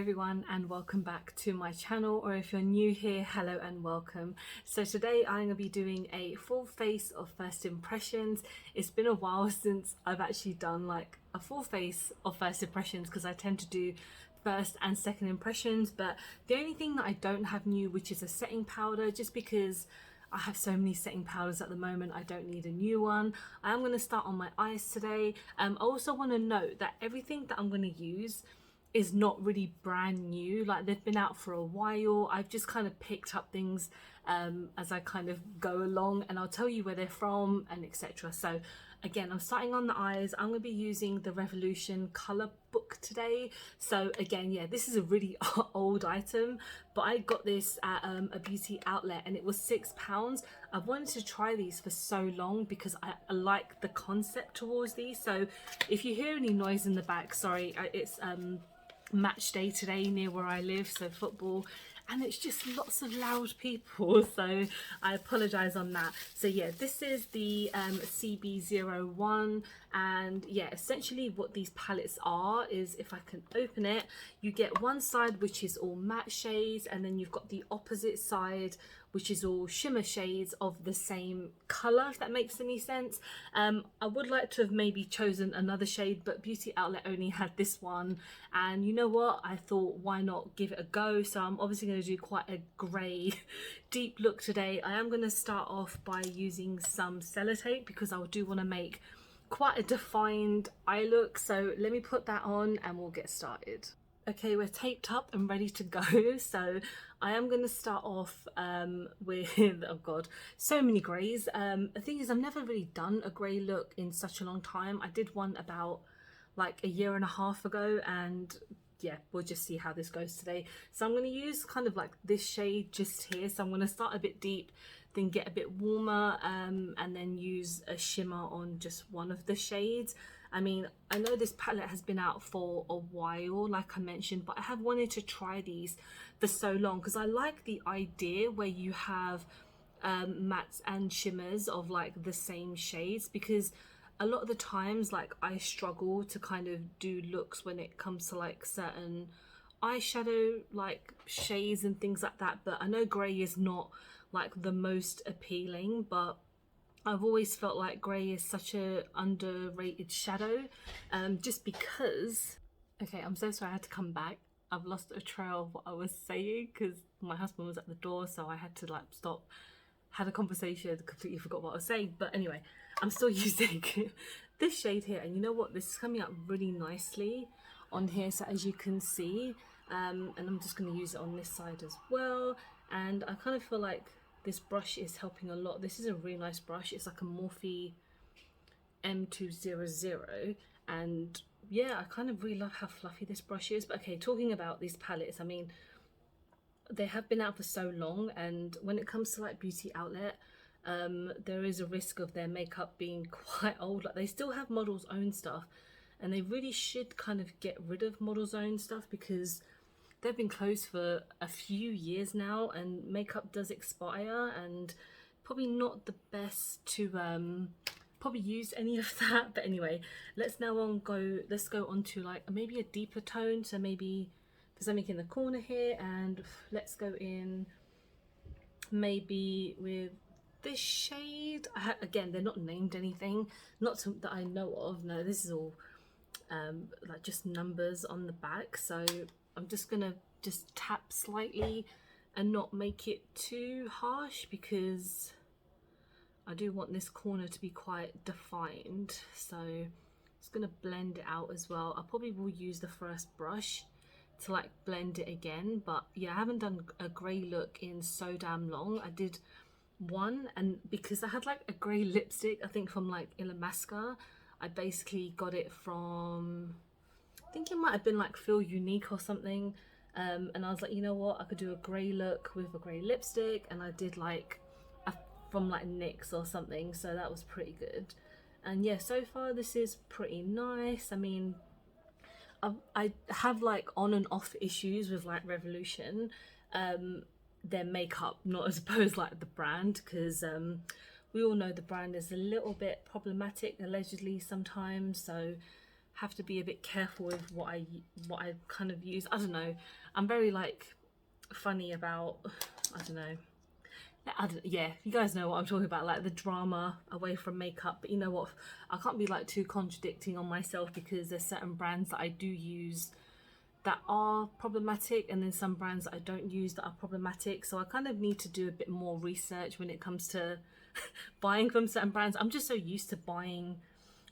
everyone and welcome back to my channel, or if you're new here, hello and welcome. So today I'm going to be doing a full face of first impressions. It's been a while since I've actually done like a full face of first impressions because I tend to do first and second impressions, but the only thing that I don't have new, which is a setting powder, just because I have so many setting powders at the moment, I don't need a new one. I am going to start on my eyes today. I also want to note that everything that I'm going to use is not really brand new, like they've been out for a while. I've just kind of picked up things as I kind of go along, and I'll tell you where they're from and etc. So again, I'm starting on the eyes. I'm going to be using the Revolution colour book today. So again, yeah, this is a really old item, but I got this at a beauty outlet and it was £6. I've wanted to try these for so long because I like the concept towards these. So if you hear any noise in the back, sorry, it's match day today near where I live, so football, and it's just lots of loud people, so I apologize on that. So yeah, this is the CB01, and yeah, essentially what these palettes are is, if I can open it, you get one side which is all matte shades, and then you've got the opposite side which is all shimmer shades of the same color, if that makes any sense. I would like to have maybe chosen another shade, but Beauty Outlet only had this one, and you know what, I thought why not give it a go. So I'm obviously going to do quite a grey deep look today. I am going to start off by using some sellotape because I do want to make quite a defined eye look. So let me put that on and we'll get started. Okay, we're taped up and ready to go. So I am going to start off with, oh god, so many greys. The thing is, I've never really done a grey look in such a long time. I did one about like a year and a half ago, and yeah, we'll just see how this goes today. So I'm going to use kind of like this shade just here. So I'm going to start a bit deep, then get a bit warmer, and then use a shimmer on just one of the shades. I mean, I know this palette has been out for a while, like I mentioned, but I have wanted to try these for so long because I like the idea where you have mattes and shimmers of like the same shades, because a lot of the times like I struggle to kind of do looks when it comes to like certain eyeshadow like shades and things like that. But I know grey is not like the most appealing, but I've always felt like grey is such a underrated shadow, just because, okay, I'm so sorry I had to come back. I've lost a trail of what I was saying because my husband was at the door, so I had to like stop, had a conversation, completely forgot what I was saying. But anyway, I'm still using this shade here, and you know what, this is coming up really nicely on here, so as you can see, and I'm just going to use it on this side as well. And I kind of feel like this brush is helping a lot. This is a really nice brush. It's like a Morphe M200, and yeah, I kind of really love how fluffy this brush is. But okay, talking about these palettes, I mean, they have been out for so long, and when it comes to like Beauty Outlet, there is a risk of their makeup being quite old. Like they still have Model's Own stuff, and they really should kind of get rid of Model's Own stuff because they've been closed for a few years now, and makeup does expire, and probably not the best to probably use any of that. But anyway, let's go on to like maybe a deeper tone. So maybe there's something in the corner here, and let's go in maybe with this shade. Again, they're not named anything, that I know of. No, this is all like just numbers on the back. So I'm just gonna tap slightly and not make it too harsh because I do want this corner to be quite defined. So it's gonna blend it out as well. I probably will use the first brush to like blend it again, but yeah, I haven't done a grey look in so damn long. I did one, and because I had like a grey lipstick, I think from like Mascara, I basically got it from, I think it might have been like Feel Unique or something, and I was like, you know what, I could do a grey look with a grey lipstick, and I did like from like NYX or something, so that was pretty good. And yeah, so far this is pretty nice. I mean, I have like on and off issues with like Revolution, their makeup, not as opposed like the brand, because we all know the brand is a little bit problematic allegedly sometimes. So have to be a bit careful with what I kind of use. I don't know, I'm very like funny about, I don't know, yeah, you guys know what I'm talking about, like the drama away from makeup. But you know what, I can't be like too contradicting on myself, because there's certain brands that I do use that are problematic, and then some brands that I don't use that are problematic. So I kind of need to do a bit more research when it comes to buying from certain brands. I'm just so used to buying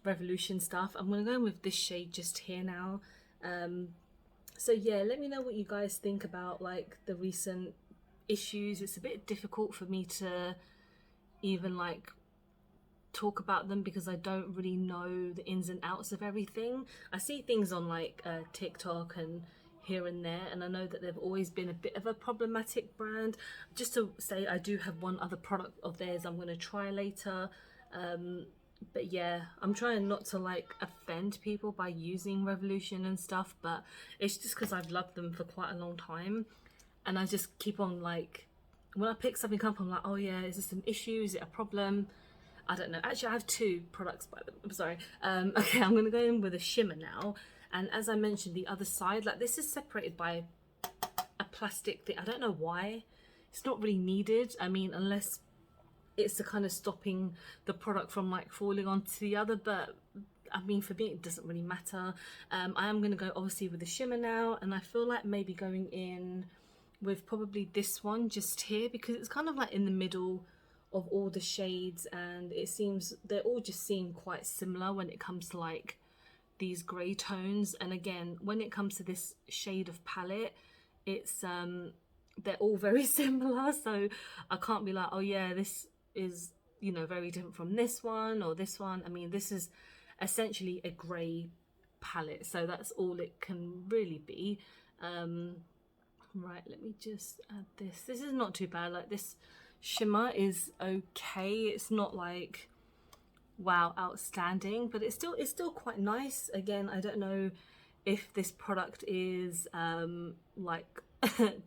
Revolution stuff. I'm gonna go in with this shade just here now. So yeah, let me know what you guys think about like the recent issues. It's a bit difficult for me to even like talk about them, because I don't really know the ins and outs of everything. I see things on like TikTok and here and there, and I know that they've always been a bit of a problematic brand. Just to say, I do have one other product of theirs I'm going to try later. But yeah, I'm trying not to like offend people by using Revolution and stuff, but it's just because I've loved them for quite a long time, and I just keep on like, when I pick something up, I'm like, oh yeah, is this an issue, is it a problem? I don't know. Actually, I have two products by them. I'm sorry. Okay, I'm going to go in with a shimmer now. And as I mentioned, the other side, like this is separated by a plastic thing. I don't know why. It's not really needed. I mean, unless it's the kind of stopping the product from like falling onto the other. But I mean, for me, it doesn't really matter. I am going to go obviously with the shimmer now. And I feel like maybe going in with probably this one just here, because it's kind of like in the middle of all the shades, and it seems they all just seem quite similar when it comes to like these grey tones. And again, when it comes to this shade of palette, it's they're all very similar, so I can't be like, oh yeah, this is, you know, very different from this one or this one. I mean, this is essentially a grey palette, so that's all it can really be. Right, let me just add this. This is not too bad. Like this shimmer is okay. It's not like wow, outstanding, but it's still quite nice. Again, I don't know if this product is like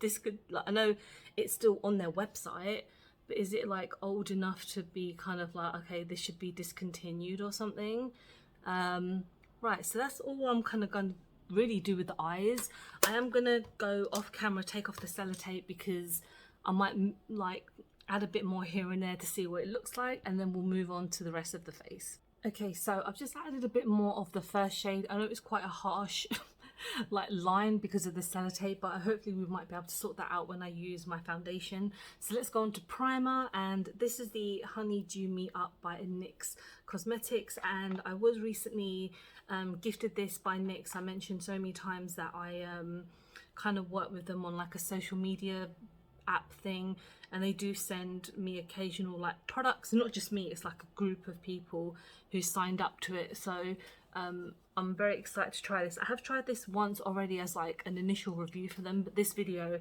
this could, like, I know it's still on their website, but is it like old enough to be kind of like, okay, this should be discontinued or something? Right, so that's all I'm kind of going to really do with the eyes. I am gonna go off camera, take off the sellotape, because I might like add a bit more here and there to see what it looks like, and then we'll move on to the rest of the face. Okay, so I've just added a bit more of the first shade. I know it's quite a harsh like line because of the sellotape, but hopefully we might be able to sort that out when I use my foundation. So let's go on to primer, and this is the Honeydew Me Up by NYX Cosmetics, and I was recently gifted this by NYX. I mentioned so many times that I kind of work with them on like a social media app thing, and they do send me occasional like products. Not just me, it's like a group of people who signed up to it. So I'm very excited to try this. I have tried this once already as like an initial review for them, but this video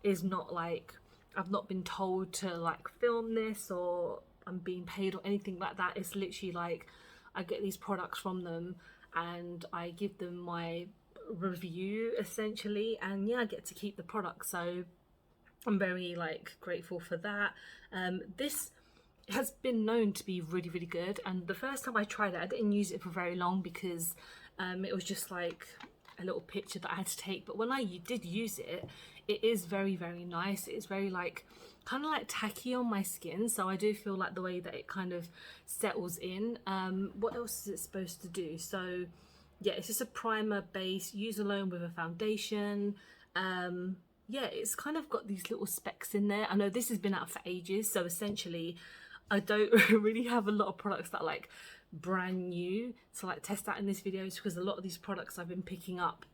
is not like, I've not been told to like film this or I'm being paid or anything like that. It's literally like I get these products from them and I give them my review essentially, and yeah, I get to keep the product, so I'm very like grateful for that. This has been known to be really, really good, and the first time I tried it, I didn't use it for very long because it was just like a little picture that I had to take. But when I did use it, it is very, very nice. It's very like kind of like tacky on my skin, so I do feel like the way that it kind of settles in. What else is it supposed to do? So yeah, it's just a primer base, use alone with a foundation. Yeah, it's kind of got these little specks in there. I know this has been out for ages, so essentially I don't really have a lot of products that are like brand new to like test out in this video, because a lot of these products I've been picking up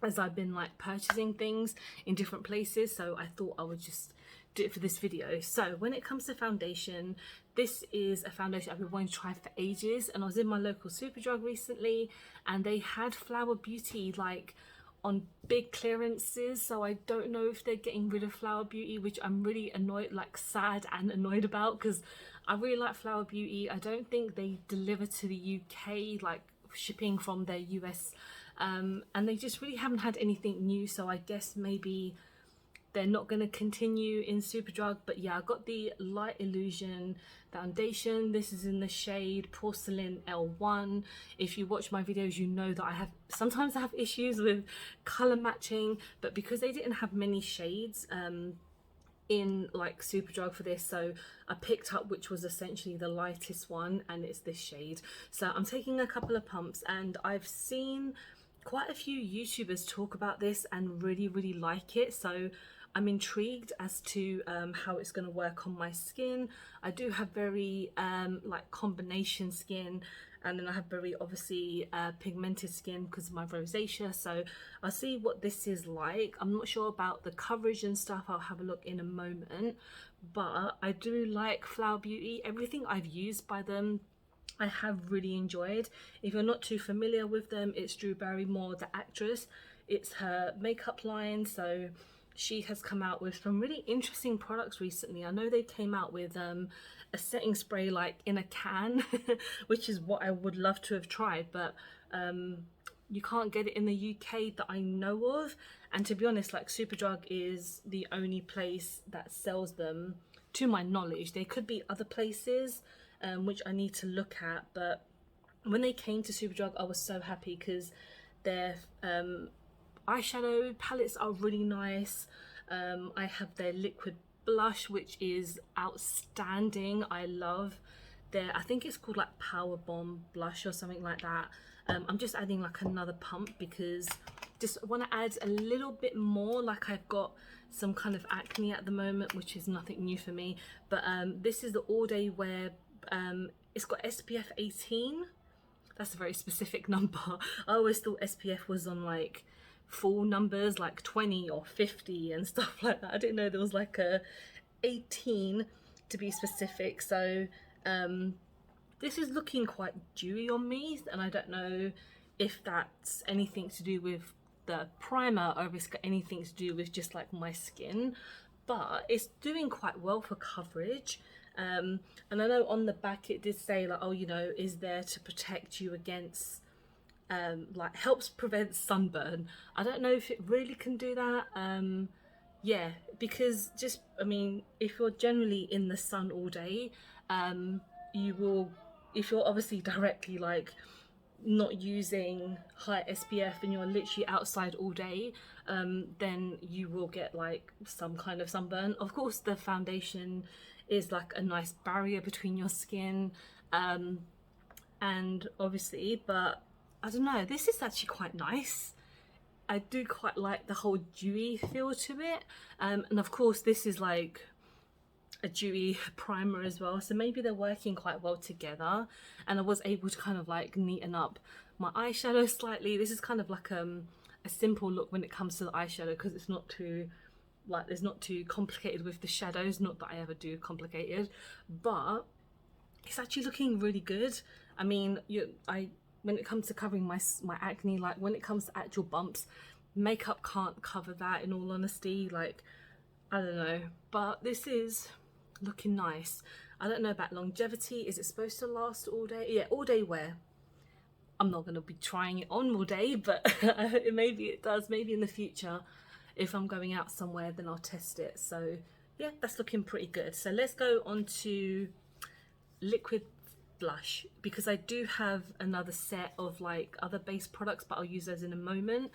as I've been like purchasing things in different places, so I thought I would just do it for this video. So when it comes to foundation, this is a foundation I've been wanting to try for ages, and I was in my local Superdrug recently and they had Flower Beauty like on big clearances, so I don't know if they're getting rid of Flower Beauty, which I'm really annoyed, like sad and annoyed about, because I really like Flower Beauty. I don't think they deliver to the UK, like shipping from their US, and they just really haven't had anything new, so I guess maybe they're not going to continue in Superdrug. But yeah, I got the Light Illusion foundation. This is in the shade Porcelain L1. If you watch my videos, you know that sometimes I have issues with color matching, but because they didn't have many shades in like Superdrug for this, so I picked up which was essentially the lightest one, and it's this shade. So I'm taking a couple of pumps, and I've seen quite a few YouTubers talk about this and really like it, so I'm intrigued as to how it's going to work on my skin. I do have very like combination skin, and then I have very obviously pigmented skin because of my rosacea, so I'll see what this is like. I'm not sure about the coverage and stuff, I'll have a look in a moment, but I do like Flower Beauty. Everything I've used by them I have really enjoyed. If you're not too familiar with them, it's Drew Barrymore, the actress. It's her makeup line, so she has come out with some really interesting products recently. I know they came out with a setting spray like in a can, which is what I would love to have tried, but you can't get it in the UK that I know of. And to be honest, like Superdrug is the only place that sells them to my knowledge. There could be other places which I need to look at, but when they came to Superdrug I was so happy because their eyeshadow palettes are really nice. I have their liquid blush, which is outstanding. I love their, I think it's called like Power Bomb blush or something like that. I'm just adding like another pump because just want to add a little bit more. Like I've got some kind of acne at the moment, which is nothing new for me, but this is the All Day Wear. It's got SPF 18. That's a very specific number. I always thought SPF was on like full numbers like 20 or 50 and stuff like that. I didn't know there was like a 18 to be specific. So this is looking quite dewy on me, and I don't know if that's anything to do with the primer or if it's got anything to do with just like my skin, but it's doing quite well for coverage. And I know on the back it did say like, oh, you know, is there to protect you against like helps prevent sunburn. I don't know if it really can do that. Yeah, because just, I mean, if you're generally in the sun all day, you will, if you're obviously directly like not using high SPF and you're literally outside all day, then you will get like some kind of sunburn. Of course the foundation is like a nice barrier between your skin and obviously, but I don't know, this is actually quite nice. I do quite like the whole dewy feel to it, and of course this is like a dewy primer as well, so maybe they're working quite well together. And I was able to kind of like neaten up my eyeshadow slightly. This is kind of like a simple look when it comes to the eyeshadow because it's not too like, it's not too complicated with the shadows, not that I ever do complicated, but it's actually looking really good. I mean, when it comes to covering my acne, like when it comes to actual bumps, makeup can't cover that, in all honesty. Like, I don't know, but this is looking nice. I don't know about longevity. Is it supposed to last all day? Yeah, all day wear. I'm not going to be trying it on all day, but maybe it does. Maybe in the future, if I'm going out somewhere, then I'll test it. So yeah, that's looking pretty good. So let's go on to liquid blush, because I do have another set of like other base products, but I'll use those in a moment.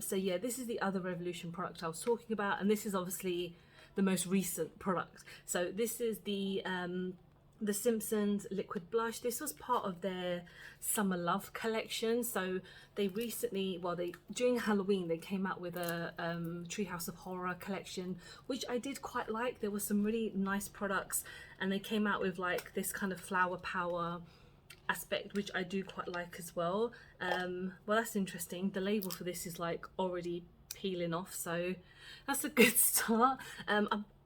So yeah, this is the other Revolution product I was talking about, and this is obviously the most recent product. So this is the Simpsons liquid blush. This was part of their Summer Love collection. So they recently, well, during Halloween they came out with a Treehouse of Horror collection, which I did quite like. There were some really nice products, and they came out with like this kind of flower power aspect, which I do quite like as well. Well, that's interesting. The label for this is like already peeling off, so that's a good start.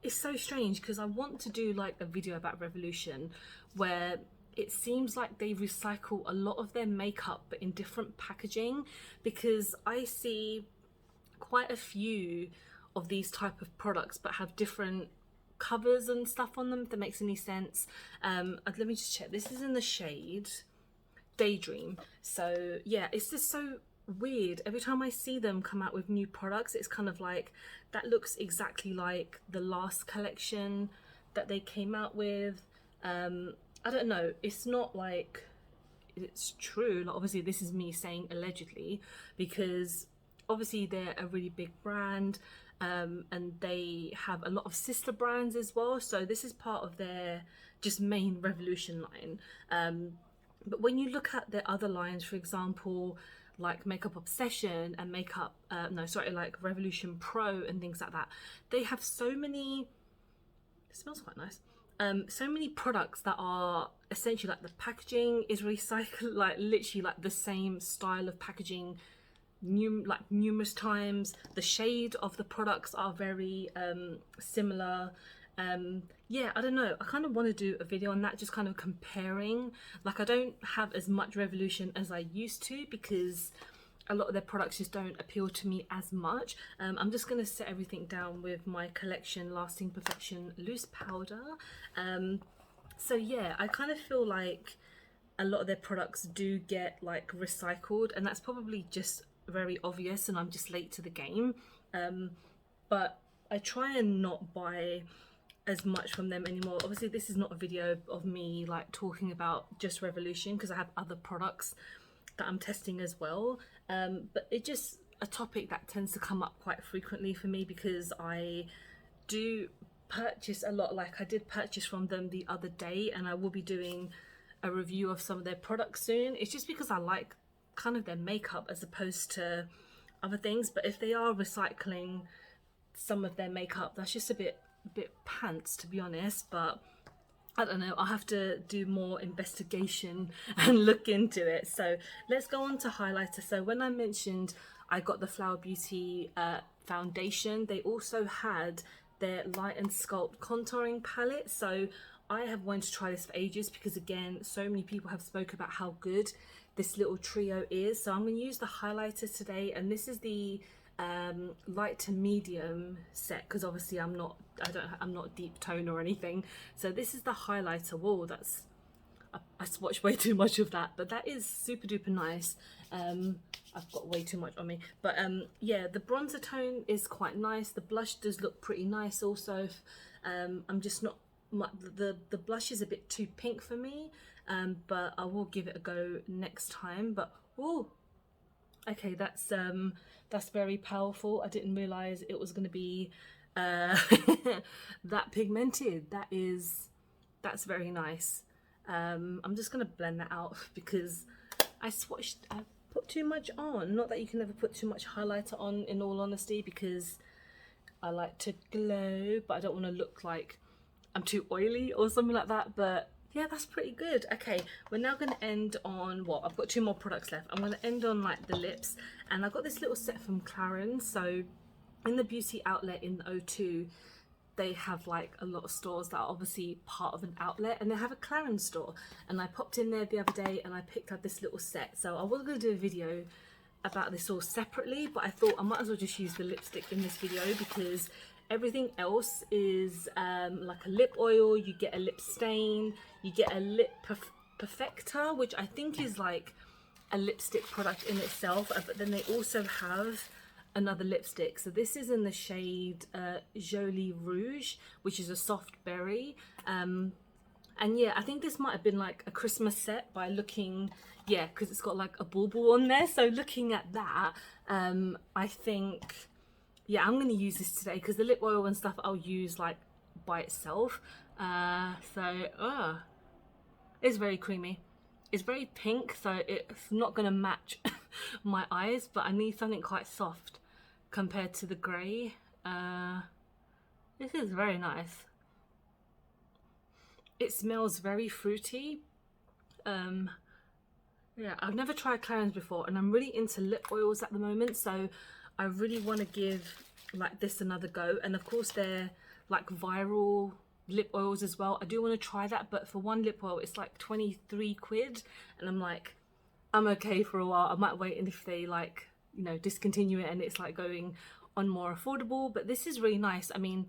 It's so strange because I want to do like a video about Revolution where it seems like they recycle a lot of their makeup but in different packaging, because I see quite a few of these type of products but have different covers and stuff on them, if that makes any sense. Let me just check. This is in the shade Daydream. So yeah, it's just so weird. Every time I see them come out with new products, it's kind of like, that looks exactly like the last collection that they came out with. I don't know, it's not like it's true. Like, obviously this is me saying allegedly, because obviously they're a really big brand, and they have a lot of sister brands as well, so this is part of their just main Revolution line. But when you look at their other lines, for example, like Makeup Obsession and like Revolution Pro and things like that, they have so many, it smells quite nice, so many products that are essentially like the packaging is recycled, like literally like the same style of packaging numerous times. The shade of the products are very similar. Yeah, I don't know, I kind of want to do a video on that, just kind of comparing. Like, I don't have as much Revolution as I used to because a lot of their products just don't appeal to me as much. I'm just going to set everything down with my collection Lasting Perfection loose powder. So yeah, I kind of feel like a lot of their products do get like recycled, and that's probably just very obvious and I'm just late to the game. But I try and not buy as much from them anymore. Obviously this is not a video of me like talking about just Revolution, because I have other products that I'm testing as well, but it's just a topic that tends to come up quite frequently for me because I do purchase a lot. Like, I did purchase from them the other day, and I will be doing a review of some of their products soon. It's just because I like kind of their makeup as opposed to other things, but if they are recycling some of their makeup, that's just a bit pants, to be honest. But I don't know, I'll have to do more investigation and look into it. So let's go on to highlighter. So when I mentioned I got the Flower Beauty foundation, they also had their Light and Sculpt contouring palette. So I have wanted to try this for ages because, again, so many people have spoken about how good this little trio is. So I'm going to use the highlighter today, and this is the light to medium set, because obviously I'm not deep tone or anything. So this is the highlighter. Whoa, that's, I swatched way too much of that, but that is super duper nice. I've got way too much on me, but yeah, the bronzer tone is quite nice. The blush does look pretty nice also. I'm just not, the blush is a bit too pink for me, but I will give it a go next time. But oh, okay, that's very powerful. I didn't realize it was going to be that pigmented. That's very nice. I'm just going to blend that out because I put too much on. Not that you can never put too much highlighter on, in all honesty, because I like to glow, but I don't want to look like I'm too oily or something like that. But yeah, that's pretty good. Okay, we're now going to end on what? I've got 2 more products left. I'm going to end on like the lips, and I got this little set from Clair. So in the beauty outlet in the O2, they have like a lot of stores that are obviously part of an outlet, and they have a Clair store, and I popped in there the other day and I picked up this little set. So I was going to do a video about this all separately, but I thought I might as well just use the lipstick in this video because everything else is like a lip oil, you get a lip stain, you get a lip perfector, which I think is like a lipstick product in itself, but then they also have another lipstick. So this is in the shade Jolie Rouge, which is a soft berry, and yeah, I think this might have been like a Christmas set by looking, yeah, because it's got like a bauble on there. So looking at that, I think, yeah, I'm going to use this today because the lip oil and stuff I'll use like by itself. It's very creamy. It's very pink, so it's not going to match my eyes, but I need something quite soft compared to the grey. This is very nice. It smells very fruity. Yeah, I've never tried Clarins before, and I'm really into lip oils at the moment, so I really want to give like this another go. And of course they're like viral lip oils as well. I do want to try that, but for one lip oil it's like 23 quid, and I'm like, I'm okay for a while. I might wait, and if they like, you know, discontinue it and it's like going on more affordable. But this is really nice. I mean,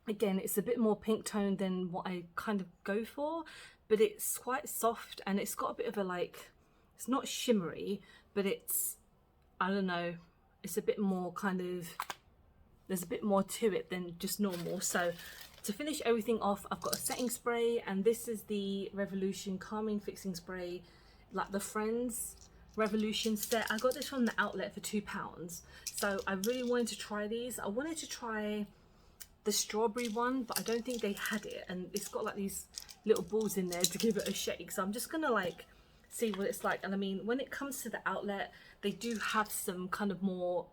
again, it's a bit more pink tone than what I kind of go for, but it's quite soft, and it's got a bit of a like, it's not shimmery, but it's I don't know, it's a bit more kind of, there's a bit more to it than just normal. So to finish everything off, I've got a setting spray, and this is the Revolution Calming Fixing Spray, like the Friends Revolution set. I got this from the outlet for £2. So I really wanted to try these. I wanted to try the strawberry one, but I don't think they had it, and it's got like these little balls in there to give it a shake. So I'm just gonna like see what it's like. And I mean, when it comes to the outlet, they do have some kind of more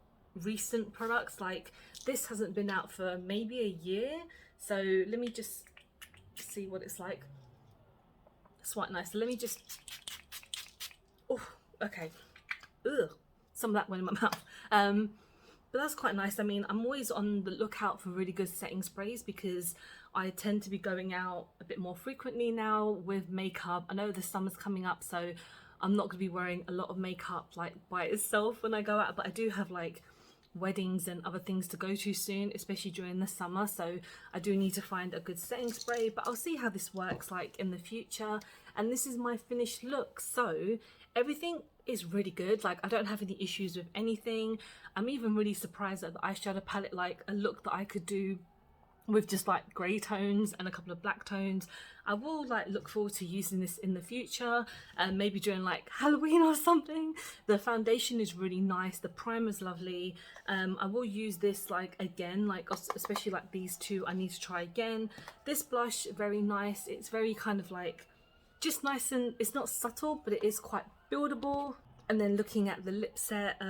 recent products. Like this hasn't been out for maybe a year, so let me just see what it's like. It's quite nice. So let me just, oh, okay. Ugh, some of that went in my mouth. But that's quite nice. I mean, I'm always on the lookout for really good setting sprays because I tend to be going out a bit more frequently now with makeup. I know the summer's coming up, so I'm not going to be wearing a lot of makeup like by itself when I go out, but I do have like weddings and other things to go to soon, especially during the summer, so I do need to find a good setting spray. But I'll see how this works like in the future. And this is my finished look, so everything is really good. Like I don't have any issues with anything. I'm even really surprised at the eyeshadow palette, like a look that I could do with just like grey tones and a couple of black tones. I will like look forward to using this in the future, and maybe during like Halloween or something. The foundation is really nice, the primer's lovely. I will use this like again, like especially like these two I need to try again. This blush, very nice. It's very kind of like just nice, and it's not subtle, but it is quite buildable. And then looking at the lip set,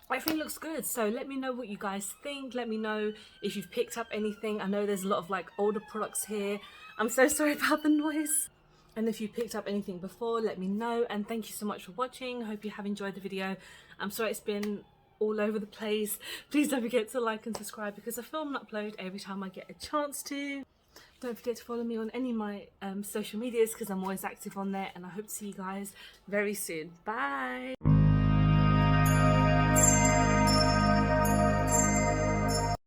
everything looks good. So let me know what you guys think. Let me know if you've picked up anything. I know there's a lot of like older products here. I'm so sorry about the noise. And if you picked up anything before, let me know. And thank you so much for watching. I hope you have enjoyed the video. I'm sorry it's been all over the place. Please don't forget to like and subscribe because I film and upload every time I get a chance to. Don't forget to follow me on any of my social medias because I'm always active on there, and I hope to see you guys very soon. Bye!